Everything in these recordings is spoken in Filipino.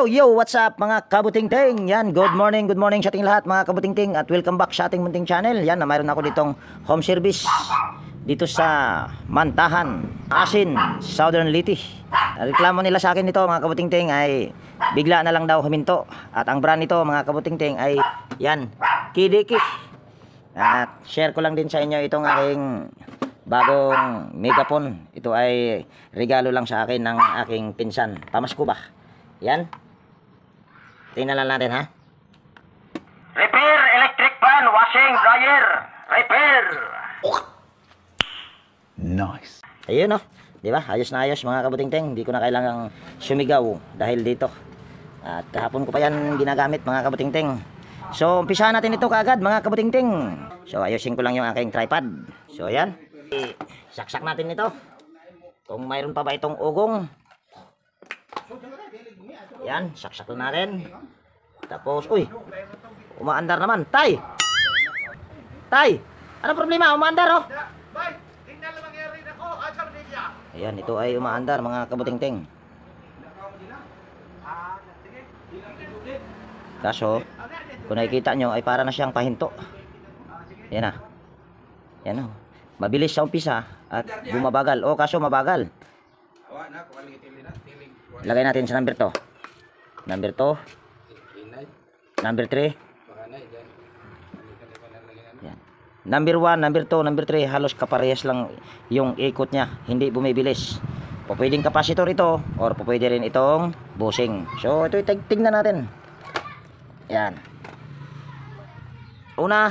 Yo, yo, what's up mga kabuting-ting? Yan, good morning sa ating lahat mga kabuting-ting at welcome back sa ating munting channel. Yan, mayroon ako ditong home service dito sa Mantahan, Asin, Southern Leyte. Reklamo nila sa akin nito mga kabuting-ting ay bigla na lang daw huminto. At ang brand nito mga kabuting-ting ay yan, Kidiki. At share ko lang din sa inyo itong aking bagong megaphone. Ito ay regalo lang sa akin ng aking pinsan. Pamasko ba? Yan. Tingnan lang natin ha. Repair electric fan, washing, dryer. Repair. Nice. Ayun oh. Di ba? Ayos na ayos mga kabuting-ting. Hindi ko na kailangang sumigaw dahil dito. At kahapon ko pa yan ginagamit mga kabuting-ting. So, umpisahan natin ito kaagad mga kabuting-ting. So, ayusin ko lang yung aking tripod. So, ayan. Saksak natin ito. Kung mayroon pa ba itong ugong. Yan, saksak na natin. Tapos, uy. Umaandar naman. Tay! Tay! Ano problema? Umaandar oh. Ayan, ito ay umaandar mga kabuting-ting. Kaso, kung nakikita nyo ay para na siyang pahinto. Yan na. Yan o. Mabilis sa umpisa at bumabagal. O kaso mabagal. Lagay natin sa number 2. Number 2. Number 3. Yan. Number 1, number 2, number 3. Halos kaparehas lang yung ikot niya. Hindi bumibilis. Pwedeng kapasitor ito or pwede rin itong bushing. So ito tingnan natin. Yan. Una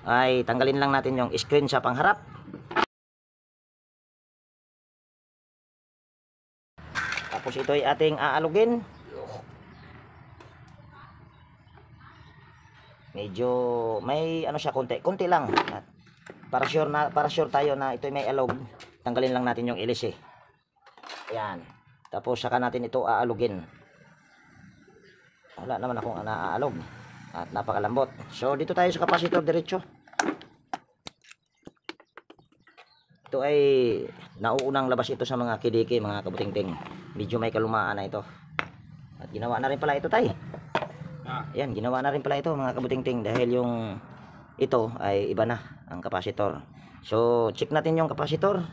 ay tanggalin lang natin yung screen sa pangharap. Tapos ito ay ating aalugin. Medyo may ano siya konti lang. At para sure tayo na ito ay may alog, tanggalin lang natin yung ilis eh. Ayan. Tapos saka natin ito aalugin. Wala naman akong naaalog. At napakalambot. So dito tayo sa kapasitor diretso. Ito ay nauunang labas ito sa mga Kidiki mga kabuting-ting. Medyo may kalumaan na ito. At ginawa na rin pala ito tay. Ayan, ginawa na rin pala ito mga kabuting-ting dahil yung ito ay iba na ang kapasitor. So check natin yung kapasitor.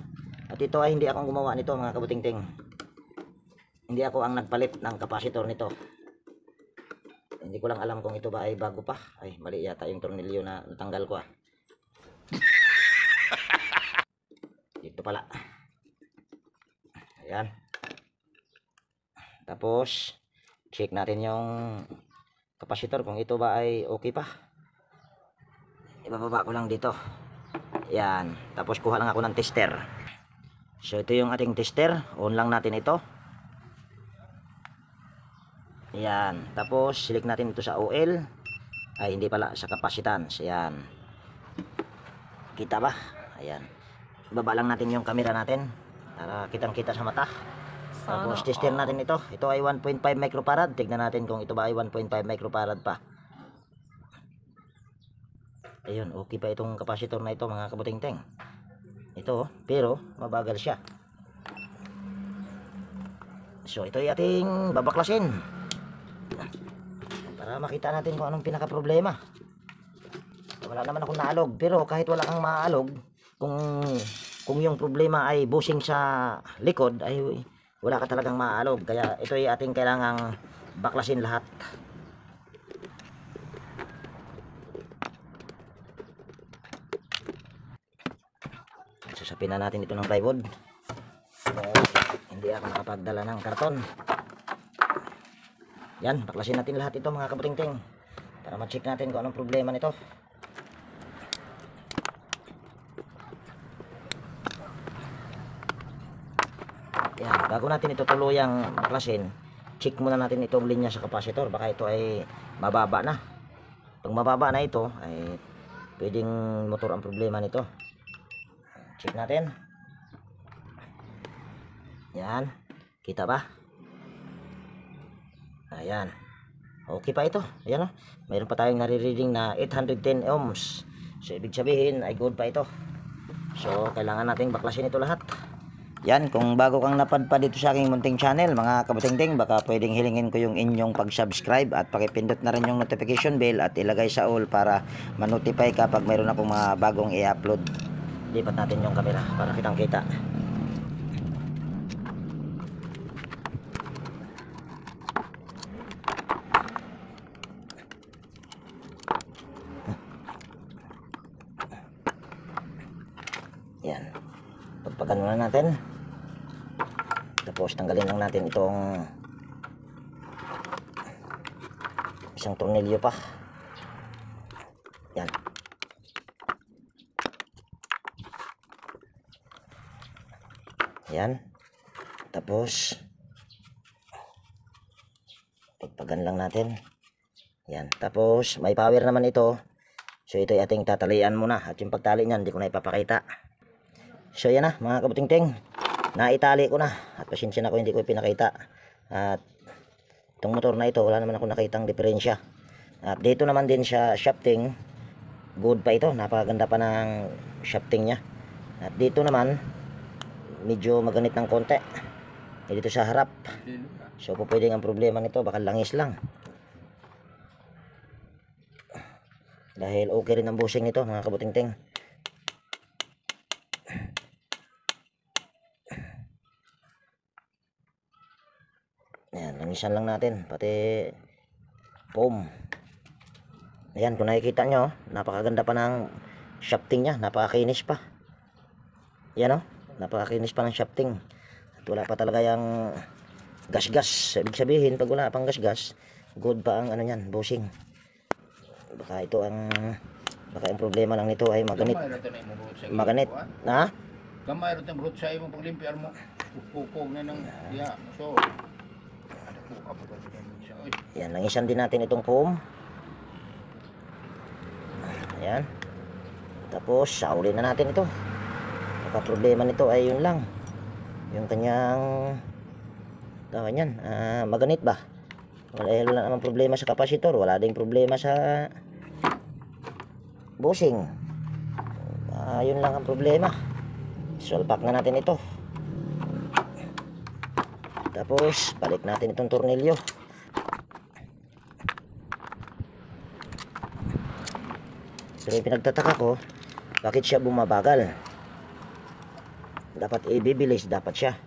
At ito ay hindi akong gumawa nito mga kabuting-ting. Hindi ako ang nagpalit ng kapasitor nito. Hindi ko lang alam kung ito ba ay bago pa. Ay, mali yata yung tornilyo na natanggal ko ah. Ito pala. Ayan. Tapos, check natin yung kapasitor kung ito ba ay okay pa. Ibababa ko lang dito. Ayan. Tapos, kuha lang ako ng tester. So, ito yung ating tester. On lang natin ito. Ayan. Tapos, select natin ito sa OL. Ay, hindi pala. Sa capacitance. Ayan. Kita ba? Ayan. Baba lang natin yung camera natin. Para kitang-kita sa mata. Tapos, tester natin ito. Ito ay 1.5 microfarad. Tignan natin kung ito ba ay 1.5 microfarad pa. Ayun. Okay pa itong capacitor na ito mga kabuting-ting. Ito. Pero, mabagal siya. So, ito ay ating babaklasin. Para makita natin kung anong pinaka problema. Wala naman akong naalog, pero kahit wala kang maalog, kung yung problema ay bushing sa likod ay wala ka talagang maalog. Kaya ito ay ating kailangang baklasin lahat. Susapin na natin ito ng plywood. Hindi ako nakapagdala ng karton. Yan, baklasin natin lahat ito mga kabuting-ting para ma-check natin kung anong problema nito. Yan, bago natin ito tuluyang baklasin, check muna natin itong linya sa kapasitor. Baka ito ay mababa na. Pag mababa na ito, ay pwedeng motor ang problema nito. Check natin. Yan, kita ba? Ayan. Okay pa ito. Ayan o. Mayroon pa tayong nare-reading na 810 ohms. So, ibig sabihin ay good pa ito. So, kailangan nating baklasin ito lahat. Yan, kung bago kang napadpad dito sa aking munting channel, mga kabutingting, baka pwedeng hilingin ko yung inyong pag-subscribe at pakipindot na rin yung notification bell at ilagay sa all para ma-notify ka pag mayroon akong mga bagong i-upload. Lipat natin yung camera para kitang kita. Yan. Pagpagan muna natin. Tapos tanggalin lang natin itong isang tornilyo pa. Yan. Yan. Tapos pagpagan lang natin. Yan. Tapos may power naman ito. So ito ay ating tatalian muna. At yung pagtali niyan hindi ko na ipapakita. So yan na mga kabutingting. Naitali ko na. At pasensya na ko hindi ko pinakita. At itong motor na ito wala naman ako nakitang diferensya. At dito naman din sa shafting, good pa ito. Napakaganda pa ng shafting nya. At dito naman medyo maganit ng konti. Dito sa harap. So pwedeng ang problema nito baka langis lang. Dahil okay rin ang bushing nito mga kabutingting. Ayan, langisan lang natin pati foam. Ayan, kung nakikita nyo, napakaganda pa ng shafting nya, napakakinis pa. Ayan o, napakakinis pa ng shafting. At wala pa talaga yung gas-gas. Ibig sabihin, pag wala pang gas-gas, good pa ang ano yan, bushing. Baka ito ang problema lang nito ay maganit. Maganit, ha? Gamay rin ang brot sa imong paglimpyar mo. Pupog na ng diya. So, yan, langisan din natin itong foam. Ayan. Tapos, saulin na natin ito. Baka problema nito ay yun lang. Yung kanyang tawag yan, maganit ba? Wala naman problema sa kapasitor. Wala ding problema sa bushing. Yun lang ang problema. Solpak na natin ito. Tapos balik natin itong tornilyo. Pero yung pinagtataka ko, bakit siya bumabagal? Dapat ibibilis, dapat siya.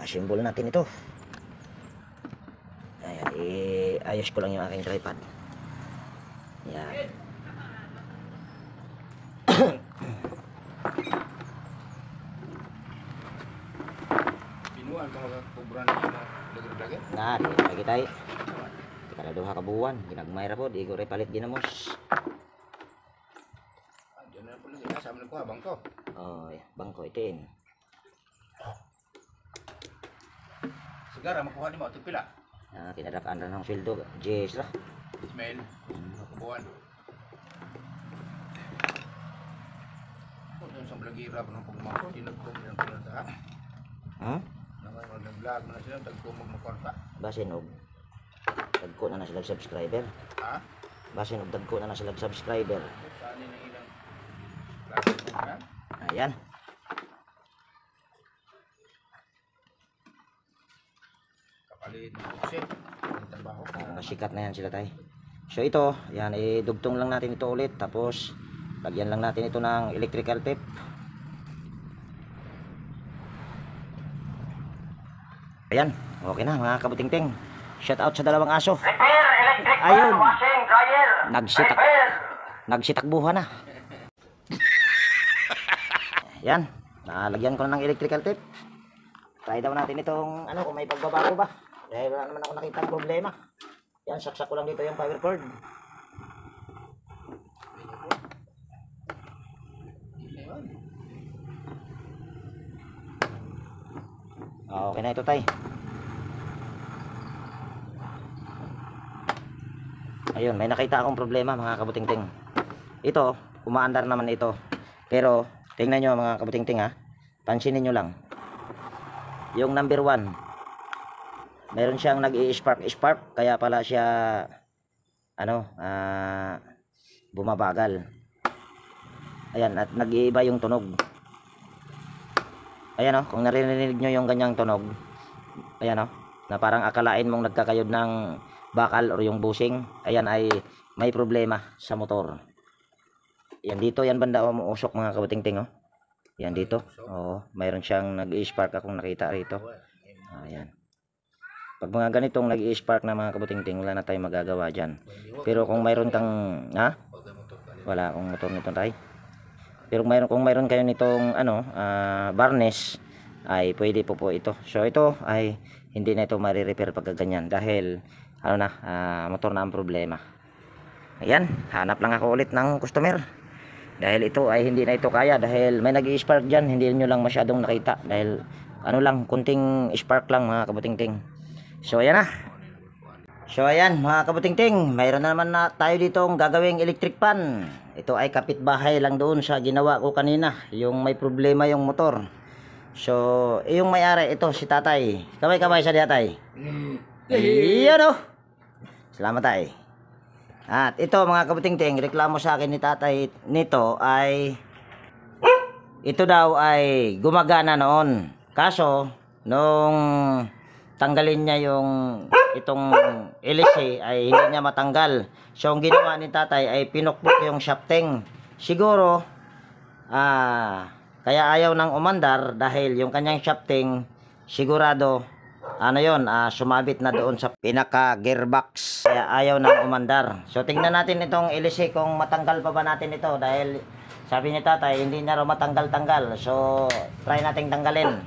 Simbol natin ito. Ayan, ayos ko lang yung aking tripod. Yan. pinuan ka magkubran na yung lagar-lagar. Nah, lagi tayo. Di ka na duha ka buwan. Ginagmayra po, di ko repalit ginamos. Diyan na po lagi. Nasama na ko habang ko. Oh, bangko itin. Sigara, makuha ni mo. Ito pila. Kinadakaan na ng sweldo. Jess lah. Ismail. Kabuan. Kung yung sa blagira pa ng pagmako, tinagkom yung pinata. Ha? Nag-vlog na sila, tagkumog ng kwarta. Basin og dagko na sila subscriber. Ha? Basin og dagko na sila subscriber. Saan yun ang ilang klase mo na? Ayan. Kapalit ng bukse. Ang trabaho. Nasikat na yan sila tay. So ito, yan, idugtong lang natin ito ulit. Tapos, lagyan lang natin ito ng electrical tape. Ayan, okay na mga kabutingting. Shout out sa dalawang aso. Repair, electric fan, Ayun. washing, dryer. Nagsitak. Repair. Nagsitakbuhan na. Yan, nalagyan ko na ng electrical tape. Try daw natin itong, ano, kung may pagbabago ba. Dahil wala naman ako nakitang problema. Yan, saksak ko lang dito yung power cord. Okay na ito tay. Ayun, may nakita akong problema mga kabutingting. Ito, umaandar naman ito. Pero, tingnan nyo mga kabutingting ha. Pansinin nyo lang. Yung number 1. Meron siyang nag-i-spark kaya pala siya ano, bumabagal. Ayan, at nag-iiba yung tunog. Ayan oh, kung narinig nyo yung ganyang tunog, ayan oh, na parang akalain mong nagkakayod ng bakal or yung bushing, ayan ay may problema sa motor. Yan dito, yan banda umuusok mga kabuting-ting oh. Yan dito. Oo, mayroon siyang nag-i-spark akong nakita rito. Ayan. Pag mga ganitong nag-i-spark na mga kabuting-ting, wala na tayong magagawa diyan. Pero kung mayroon kang wala akong motor nito tay. Pero kung mayroon kayo nitong ano, varnish ay pwede po ito. So ito ay hindi na ito mare-repair pag ganyan dahil ano na, motor na ang problema. Ayan, hanap lang ako ulit ng customer. Dahil ito ay hindi na ito kaya dahil may nag-i-spark diyan, hindi niyo lang masyadong nakita dahil ano lang, kunting spark lang mga kabuting-ting. So ayan na. So ayan mga kabuting-ting, mayroon na naman na tayo ditong gagawing electric pan. Ito ay kapitbahay lang doon sa ginawa ko kanina, yung may problema yung motor. So yung may-ari ito si tatay. Kamay-kamay sa tatay. Iyan oh. Salamat tay. At ito mga kabuting-ting, reklamo sa akin ni tatay nito ay ito daw ay gumagana noon. Kaso nung tanggalin niya yung itong LC ay hindi niya matanggal. So ang ginawa ni tatay ay pinukpok yung shafting. Siguro kaya ayaw nang umandar dahil yung kanyang shafting sigurado ano yon, sumabit na doon sa pinaka gearbox kaya ayaw nang umandar. So tingnan natin itong LC kung matanggal pa ba natin ito dahil sabi ni tatay hindi na raw matanggal-tanggal. So try nating tanggalin.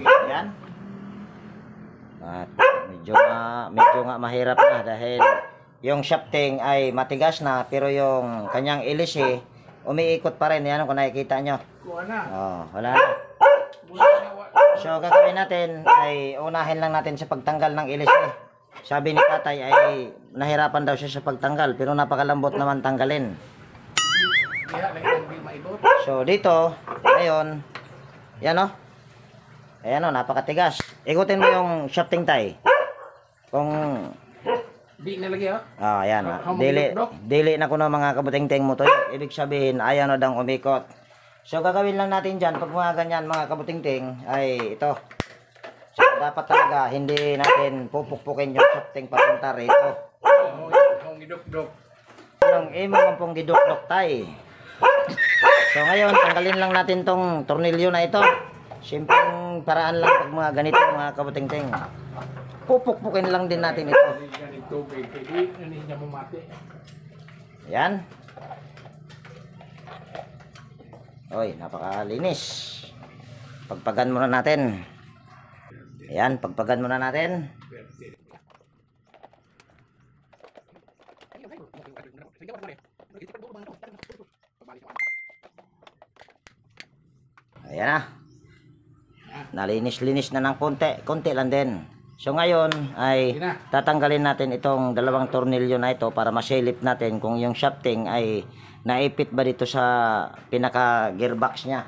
Ayan. At medyo nga mahirap na dahil yung shafting ay matigas na pero yung kanyang LC umiikot pa rin. Yan kung nakikita nyo. Oh, wala na. So gagawin natin ay unahin lang natin sa pagtanggal ng LC. Sabi ni tatay ay nahirapan daw siya sa pagtanggal pero napakalambot naman tanggalin. So dito ngayon yan o. Ayan o, napakatigas. Ikutin mo yung shafting tay. Kung Di na lagi ayan. Dili na ko ng mga kabuting-ting mo to. Ibig sabihin, ayaw na daw umikot. So, gagawin lang natin dyan, pag mga ganyan mga kabuting-ting, ay ito. So, dapat talaga, hindi natin pupukpukin yung shafting papunta rito. Ang gidok-dok. Anong imo ang pong gidok-dok tay. So, ngayon, tanggalin lang natin tong tornilyo na ito. Simpleng paraan lang pag mga ganito mga kabuting-ting. Pupukpukin lang din natin ito. Yan. Oy, napakalinis. Pagpagan muna natin. Ayan, pagpagan muna natin. Ayan na. Nalinis-linis na ng konti lang din. So ngayon ay tatanggalin natin itong dalawang tornilyo na ito para masilip natin kung yung shafting ay naipit ba dito sa pinaka gearbox niya.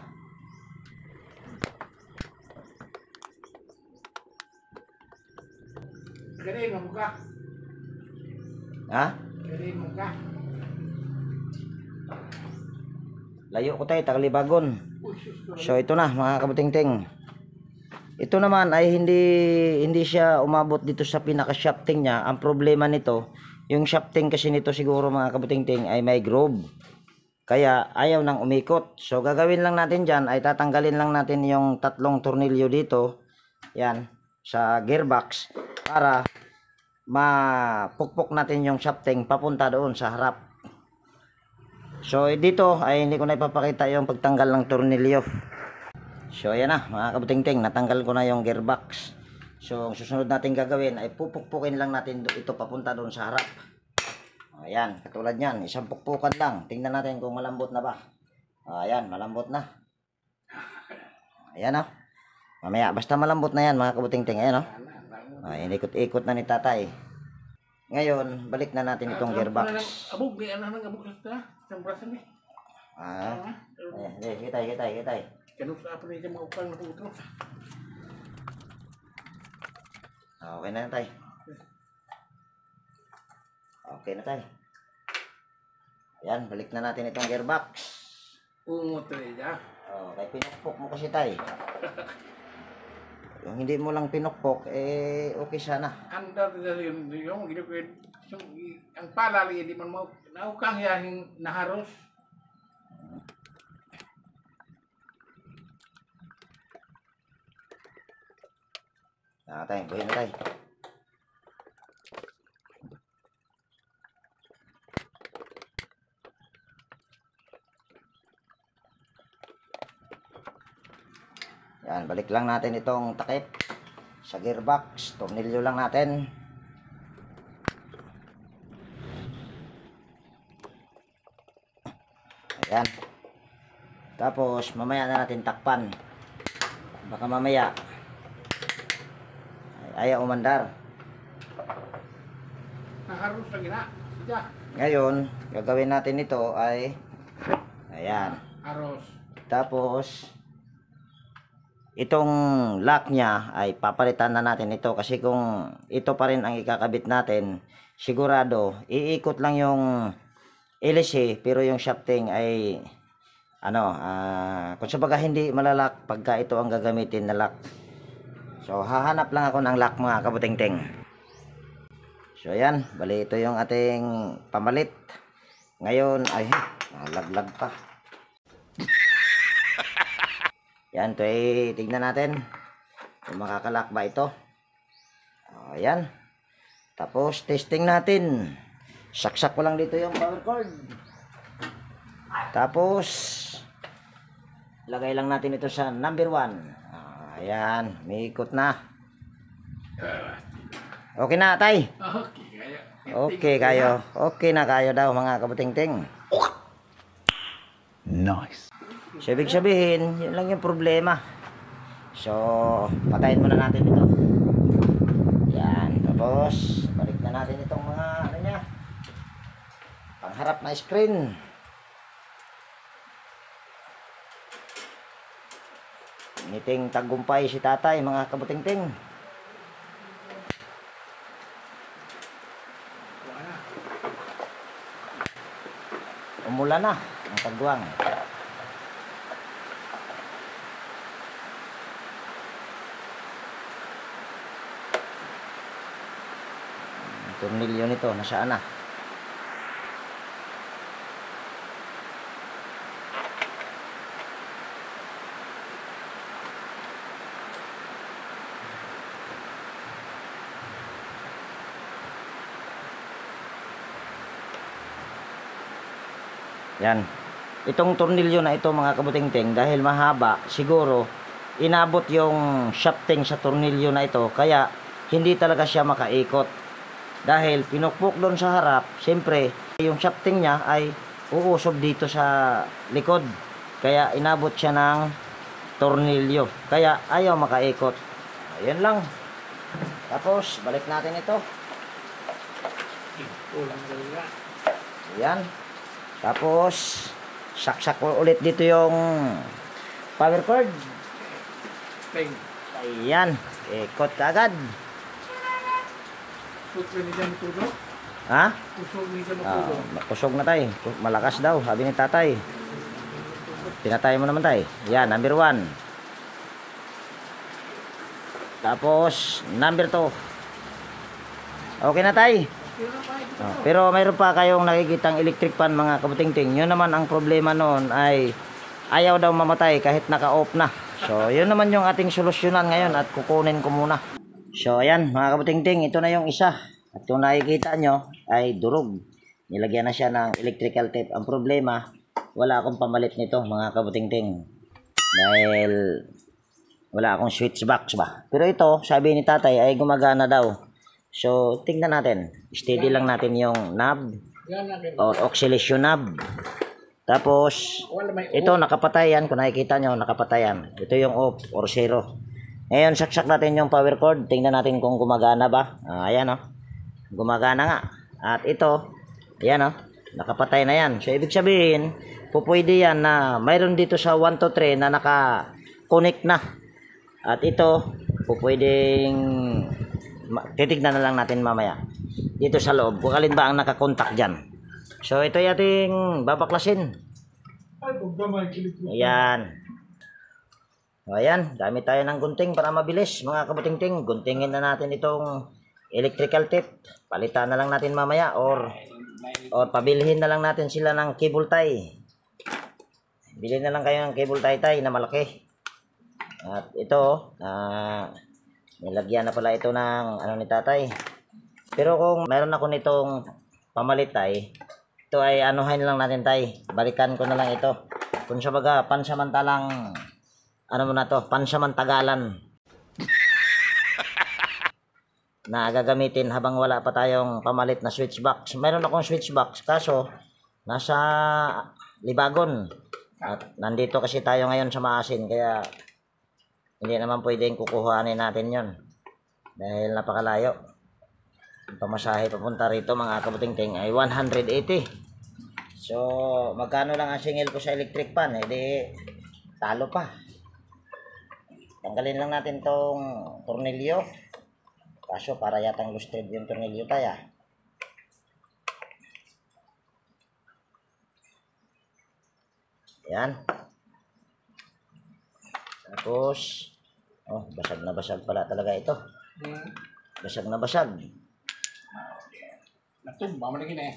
Galing mo ka. Ha? Galing mo ka. Layo ko tayo, Tagalibagon. So ito na mga kabuting-ting. Ito naman ay hindi siya umabot dito sa pinaka shafting niya. Ang problema nito, yung shafting kasi nito siguro mga kabuting-ting ay may groove. Kaya ayaw nang umikot. So gagawin lang natin diyan ay tatanggalin lang natin yung tatlong tornilyo dito. Yan, sa gearbox para mapukpok natin yung shafting papunta doon sa harap. So dito ay hindi ko na ipapakita yung pagtanggal ng tornilyo. So ayan na mga kabuting-ting, natanggal ko na yung gearbox. So ang susunod natin gagawin ay pupukpukin lang natin ito papunta doon sa harap. Ayan, katulad yan, isang pukpukan lang. Tingnan natin kung malambot na ba. Ayan, malambot na. Ayan o. Mamaya, basta malambot na yan mga kabuting-ting. Ayan o. Inikot-ikot na ni tatay. Ngayon, balik na natin itong gearbox. Abog, may anak ng abog sa isang braso ni. Sige tay. Kanus apa nih mau ukang na putro. Okay na tay. Okay na tay. Yan, balik na natin itong gearbox. Ungot ya. Kay pinukpok mo kasi tay. Yung hindi mo lang pinukpok, okay sana. Anda yung ginugid ang pala di man mau naukang ya naharos. Tay, buhay na tay. Yan, balik lang natin itong takip sa gearbox. Tornilyo lang natin. Ayan. Tapos, mamaya na natin takpan. Baka mamaya ayaw umandar. Naharos lagi na. Sija. Ngayon, gagawin natin ito ay ayan. Haros. Tapos, itong lock niya ay papalitan na natin ito kasi kung ito pa rin ang ikakabit natin, sigurado iikot lang yung LC pero yung shafting ay kung sabaga hindi malalak pagka ito ang gagamitin na lock. So hahanap lang ako ng lock mga kabuting-ting. So ayan, bali ito yung ating pamalit. Ngayon ay nalaglag pa. Yan, ito ay tignan natin kung makakalak ba ito. Ayan. Tapos testing natin. Saksak ko lang dito yung power cord. Tapos lagay lang natin ito sa number 1. Ayan, may ikot na. Okay na tay. Okay kayo. Okay na kayo daw mga kabuting-ting. Nice. So, ibig sabihin, yun lang yung problema. So, patayin muna natin ito. Yan. Tapos, balik na natin itong mga, niya, pangharap na screen. Ngiting tagumpay si tatay, mga kabuting-ting. Umulan na ang tagwang. Tornilyo nito nasaan na? Yan. Itong tornilyo na ito mga kabuting-ting dahil mahaba, siguro inabot yung shafting sa tornilyo na ito kaya hindi talaga siya makaikot. Dahil pinukpok doon sa harap, siyempre yung shafting niya ay uusob dito sa likod. Kaya inabot siya ng tornilyo. Kaya ayaw makaikot. Ayan lang. Tapos balik natin ito. Ayan. Tapos saksak ko ulit dito yung power cord. Ayan. Ikot ka agad. Ha? Kusog na tay. Malakas daw, sabi ni tatay. Pinatay mo naman tay. Yan, number 1. Tapos, number 2. Okay na tay. Pero mayroon pa kayong nakikitang electric fan mga kabuting-ting. Yun naman ang problema noon ay ayaw daw mamatay kahit naka-off na. So, yun naman yung ating solusyonan ngayon at kukunin ko muna. So, ayan mga kabuting-ting, ito na yung isa. At kung nakikita nyo, ay durog. Nilagyan na siya ng electrical tape. Ang problema, wala akong pamalit nito mga kabuting-ting. Dahil wala akong switch box ba. Pero ito, sabi ni tatay, ay gumagana daw. So, tingnan natin. Steady lang natin yung knob or oscillation knob. Tapos, ito nakapatay yan. Kung nakikita nyo, nakapatay yan. Ito yung off or 0. Ngayon, saksak natin yung power cord. Tingnan natin kung gumagana ba. Ayan o. Gumagana nga. At ito, ayan o. nakapatay na yan. So ibig sabihin, pupwede yan na mayroon dito sa 1 to 3 na naka-connect na. At ito, pupwedeng titignan na lang natin mamaya dito sa loob kung alin ba ang nakakontak dyan. So ito yung ating babaklasin. Ayan. O ayan, gamit tayo ng gunting para mabilis mga kabutingting. Guntingin na natin itong electrical tape. Palitan na lang natin mamaya or pabilhin na lang natin sila ng cable tie. Bilhin na lang kayo ng cable tie na malaki. At ito, nilagyan na pala ito ng ano ni tatay. Pero kung meron ako nitong pamalit tay, ito ay anuhin lang natin tay. Balikan ko na lang ito. Kung sa baga, pansamantalang ano mo na to, pansamantagalan na gagamitin habang wala pa tayong pamalit na switch box. Meron akong switch box kaso nasa Libagon. At nandito kasi tayo ngayon sa Maasin kaya hindi naman pwedeng kukuhanin natin yon dahil napakalayo. Ang pamasahe papunta rito mga kabutingting ay 180. So magkano lang ang singil ko sa electric pan? Di talo pa. Tanggalin lang natin tong tornilyo. Kaso para yatang lusted yung tornilyo tayo. Yan. Tapos, basag na basag pala talaga ito. Basag na basag. Natumba mo lagi na eh.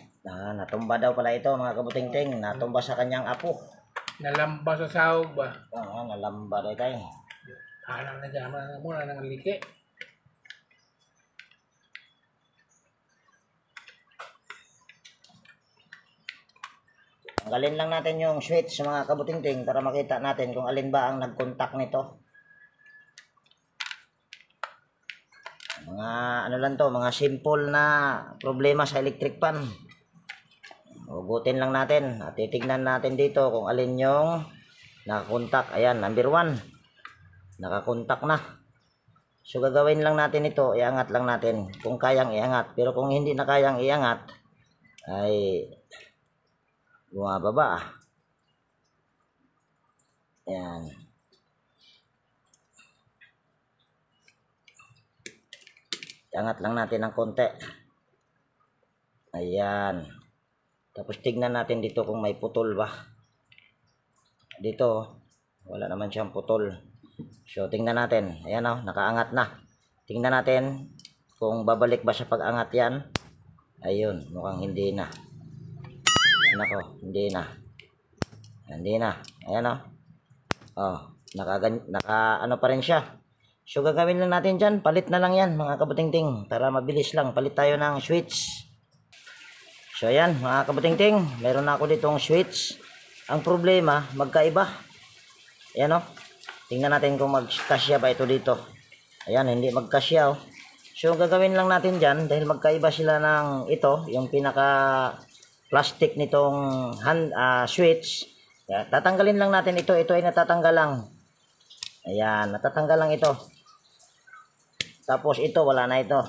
Natumba daw pala ito mga kabutingting. Natumba sa kanyang apo. Nalamba sa sahog ba? Nalamba daw tayo. Alam na dyan na muna ng liki. Tanggalin lang natin yung switch sa mga kabutingting para makita natin kung alin ba ang nag-contact nito. Mga ano lang to, mga simple na problema sa electric pan. Hugutin lang natin at titignan natin dito kung alin yung nakakontak. Ayan, number 1. Nakakontak na. So gagawin lang natin ito, iangat lang natin kung kayang iangat. Pero kung hindi na kayang iangat ay bumababa. Ayan. Iangat lang natin ng konti. Ayan. Tapos tignan natin dito kung may putol ba. Dito wala naman siyang putol. So tingnan natin. Ayan nakaangat na. Tingnan natin kung babalik ba sa pag-angat yan. Ayun, mukhang hindi na. Nako, hindi na. Hindi na. Ayan naka ano pa rin siya. So gagawin lang natin dyan. Palit na lang yan mga kabutingting. Para mabilis lang. Palit tayo ng switch. So ayan mga kabutingting. Meron na ako ditong switch. Ang problema, magkaiba. Ayan tingnan natin kung magkasya ba ito dito. Ayan, hindi magkasya So gagawin lang natin dyan dahil magkaiba sila ng ito, yung pinaka plastic nitong switch. Tatanggalin lang natin ito. Ito ay natatanggal lang. Ayan, natatanggal lang ito. Tapos ito, wala na ito.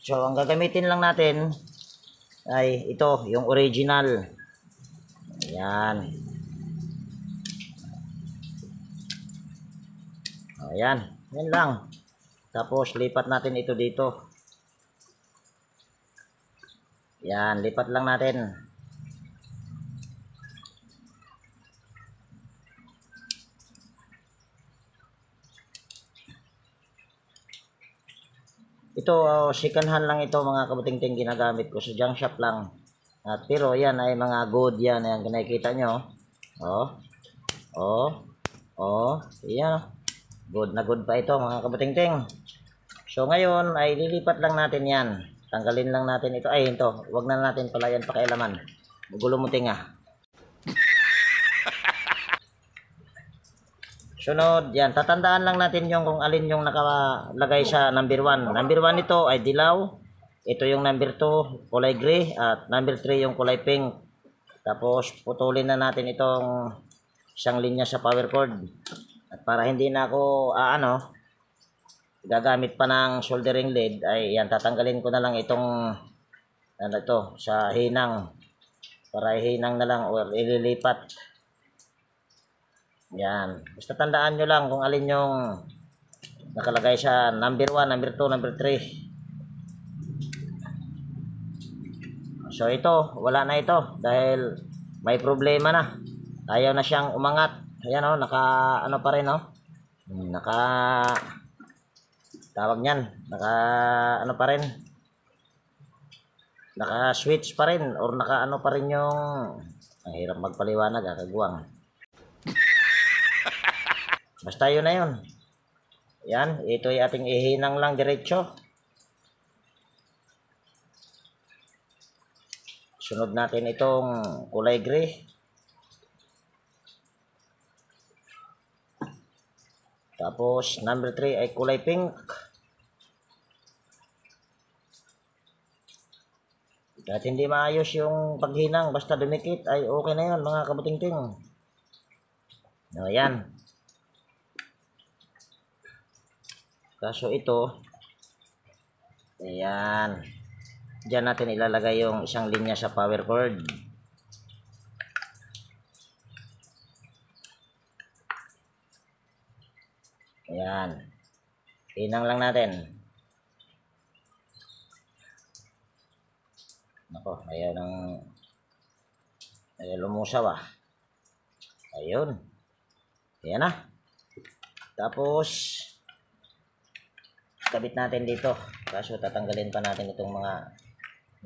So ang gagamitin lang natin ay ito, yung original. Ayan. Ayan, yan lang. Tapos lipat natin ito dito. Yan, lipat lang natin. Ito, second hand lang ito mga kabutingting ginagamit ko sa junk shop lang. At pero yan ay mga good yan, ayan nakikita nyo. Yan. Good na good pa ito mga kabutingting. So ngayon ay lilipat lang natin yan. Tanggalin lang natin ito. Ay ito, wag na natin pala yan pakialaman. Magulo mo tinga. Sunod, yan. Tatandaan lang natin yung kung alin yung nakalagay sa number 1. Number 1 ito ay dilaw. Ito yung number 2, kulay gray. At number 3 yung kulay pink. Tapos putulin na natin itong isang linya sa power cord. At para hindi na ako gagamit pa ng soldering lead ay yan, tatanggalin ko na lang itong ito sa hinang. para ihinang na lang or ililipat. Yan. Basta tandaan nyo lang kung alin yung nakalagay sa number 1, number 2, number 3. So ito, wala na ito dahil may problema na. Ayaw na siyang umangat. Ayan o, naka ano pa rin o. Naka tawag niyan, naka ano pa rin. Naka switch pa rin or naka ano pa rin yung ang hirap magpaliwanag kagwang. Basta yun na yun. Yan, ito ay ating ihinang lang diretso. Sunod natin itong kulay gray. Tapos number 3 ay kulay pink. Kahit hindi maayos yung paghinang, basta dumikit ay okay na yun mga kabuting-ting. O yan. Kaso ito, ayan. Diyan natin ilalagay yung isang linya sa power cord. Ayan. Hinang lang natin. Nako, ayaw lumusaw ah. Ayun. Ayan na. Tapos, kabit natin dito. Kaso tatanggalin pa natin itong mga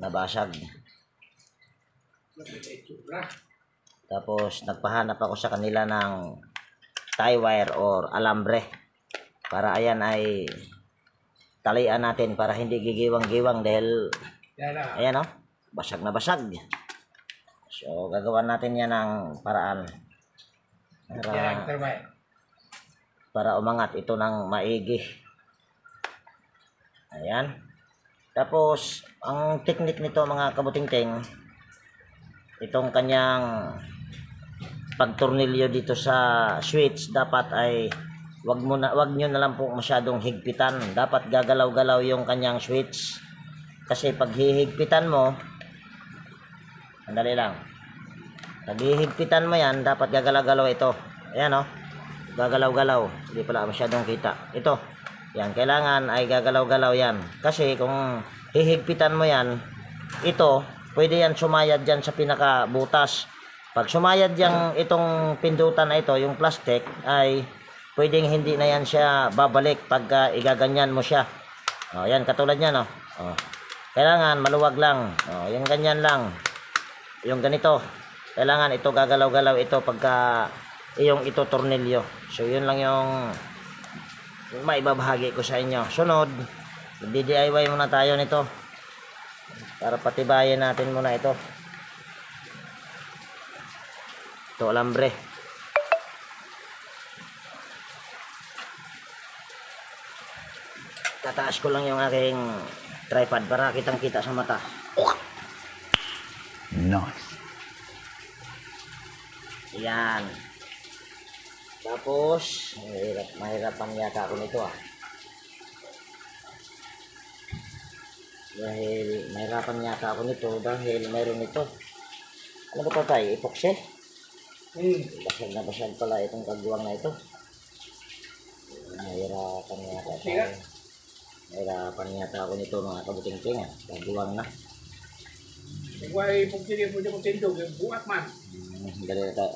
nabasag. Tapos, nagpahanap ako sa kanila ng tie wire or alambre. Para ayan ay talian natin para hindi gigiwang-giwang dahil ayan o, basag na basag. So gagawa natin yan ng paraan para umangat ito ng maigi. Ayan. Tapos ang technique nito mga kabuting-ting, itong kanyang pagtornilyo dito sa switch dapat ay wag nyo na lang po masyadong higpitan. Dapat gagalaw-galaw yung kanyang switch. Kasi pag hihigpitan mo, andali lang. Pag hihigpitan mo yan, dapat gagalaw-galaw ito. Ayan o. Gagalaw-galaw. Hindi pala masyadong kita. Ito. Yan. Kailangan ay gagalaw-galaw yan. Kasi kung hihigpitan mo yan, ito, pwede yan sumayad dyan sa pinakabutas. Pag sumayad yan itong pindutan na ito, yung plastic, ay pwedeng hindi na yan siya babalik pagka igaganyan mo siya. O, yan, katulad yan, o. O. Kailangan maluwag lang. O, yung ganyan lang. Yung ganito. Kailangan ito gagalaw-galaw ito pagka iyong ito tornilyo. So, yun lang yung maibabahagi ko sa inyo. Sunod, DIY muna tayo nito. Para patibayin natin muna ito. Ito, alambre. Tataas ko lang yung aking tripod para kitang-kita sa mata. Nice. Yan. Tapos, mahirapan yata ako nito ah. Dahil mahirapan yata ako nito dahil mayroon ito. Ano ba ito tayo? Epoxy? Basag na basag pala itong kagwang na ito. Mahirapan yata tayo. Mahirapan yata ako nito mga kabuting-ting ah. Kagwang na. Huwag pagkili po dyan kung tindog, buwat man.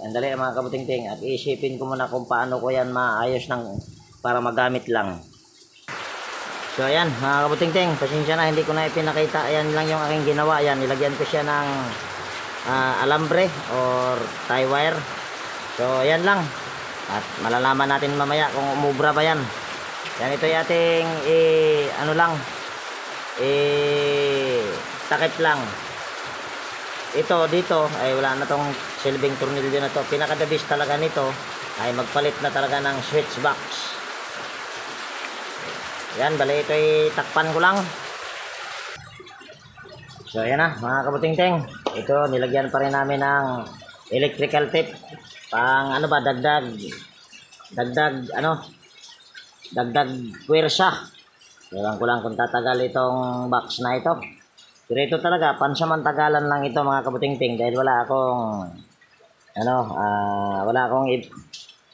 Andali mga kabuting-ting at isipin ko muna kung paano ko yan maayos ng para magamit lang. So ayan mga kabuting-ting, pasensya na hindi ko na ipinakita. Ayan lang yung aking ginawa. Ayan, nilagyan ko siya ng alambre or tie wire. So ayan lang. At malalaman natin mamaya kung umubra ba yan. Yan, ito yung ating takip lang. Ito dito ay wala na tong silbing tornilyo na to. Pinakadabis talaga nito ay magpalit na talaga ng switch box. Yan, bali ito ay takpan ko lang. So ayan na mga kabuting-ting. Ito nilagyan pa rin namin ng electrical tape. Pang ano ba, dagdag puwersa. Ewan ko lang kung tatagal itong box na ito. Pero ito talaga, pansamantagalan lang ito mga kabuting-ting dahil wala akong wala akong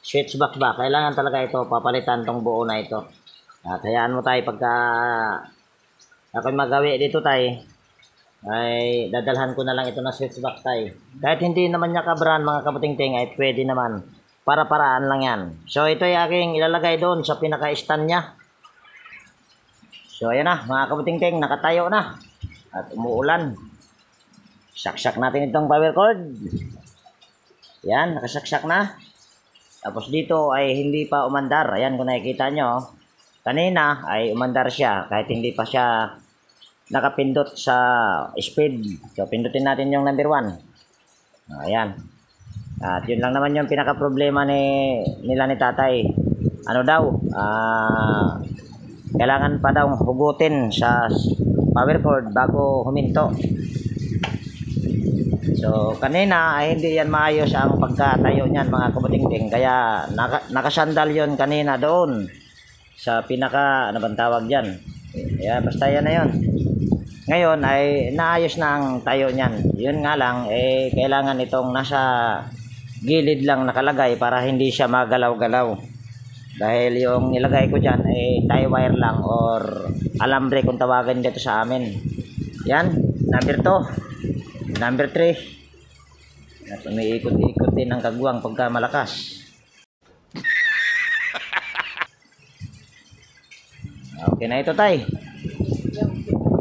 switch back ba. Kailangan talaga ito papalitan tong buo na ito. At hayaan mo tayo pagka ako'y magawi dito tayo ay dadalhan ko na lang ito na switch back tayo. Kahit hindi naman niya kabran mga kabuting-ting ay pwede naman. Para-paraan lang yan. So ito ay aking ilalagay doon sa pinaka-stand niya. So ayan na mga kabuting-ting, nakatayo na. At umuulan. Saksak natin itong power cord. Yan, nakasaksak na. Tapos dito ay hindi pa umandar. Ayan kung nakikita nyo. Kanina ay umandar siya kahit hindi pa siya nakapindot sa speed. So pindutin natin yung number 1. Ayan. At yun lang naman yung pinaka-problema nila ni tatay. Ano daw? Kailangan pa daw hugutin sa power cord bago huminto. So kanina ay hindi yan maayos ang pagkatayo niyan mga kabuting-ting. Kaya nakasandal yon kanina doon sa pinaka, ano bang tawag dyan? Kaya basta yan na yun. Ngayon ay naayos na ang tayo niyan. Yun nga lang, kailangan itong nasa gilid lang nakalagay para hindi siya magalaw-galaw. Dahil yung nilagay ko dyan ay tie wire lang or alambre kung tawagan dito sa amin. Yan, number 2. Number 3. At umiikot-ikot din ang kagwang pagka malakas. Okay na ito, tay.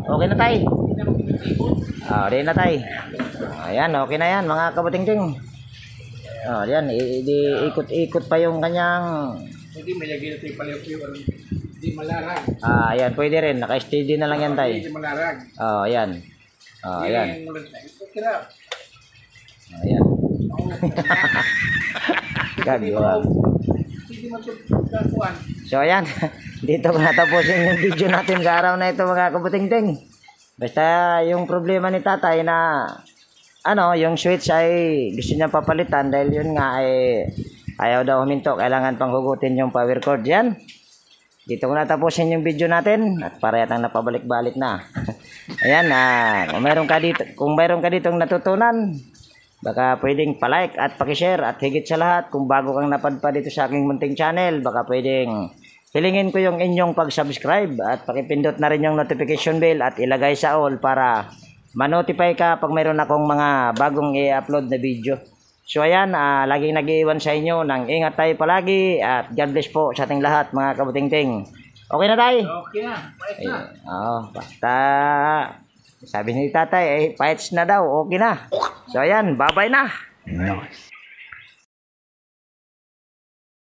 Okay na, tay. Okay na, tay. Ayan, okay na yan mga kabuting-ting. Yan, ikot-ikot pa yung kanyang. Hindi mayagin ito yung paliw-paliw. Hindi malarag. Ayan, pwede rin. Naka-steady na lang yan, tay. Hindi malarag. Ayan. Ayan. Ayan. Gagawin. Hindi matutuan. So ayan, dito ko natapusin yung video natin sa araw na ito mga kabuting-ting. Basta yung problema ni tatay na yung switch ay gusto niya papalitan dahil yun nga ay ayaw daw huminto. Kailangan pang hugutin yung power cord. Yan. Dito ko natapusin yung video natin at para yatang napabalik-balik na. Ayan, kung mayroon ka ditong natutunan, baka pwedeng palike at pakishare at higit sa lahat kung bago kang napadpad dito sa aking munting channel, baka pwedeng hilingin ko yung inyong pag-subscribe at pakipindot na rin yung notification bell at ilagay sa all para ma-notify ka pag mayroon akong mga bagong i-upload na video. So ayan, laging nag-iwan sa inyo ng ingat tayo palagi at God bless po sa ating lahat mga kabuting-ting. Okay na tayo? Okay na. Pais na. Basta sabi ni tatay, fights na daw, okay na. So ayan, bye-bye na.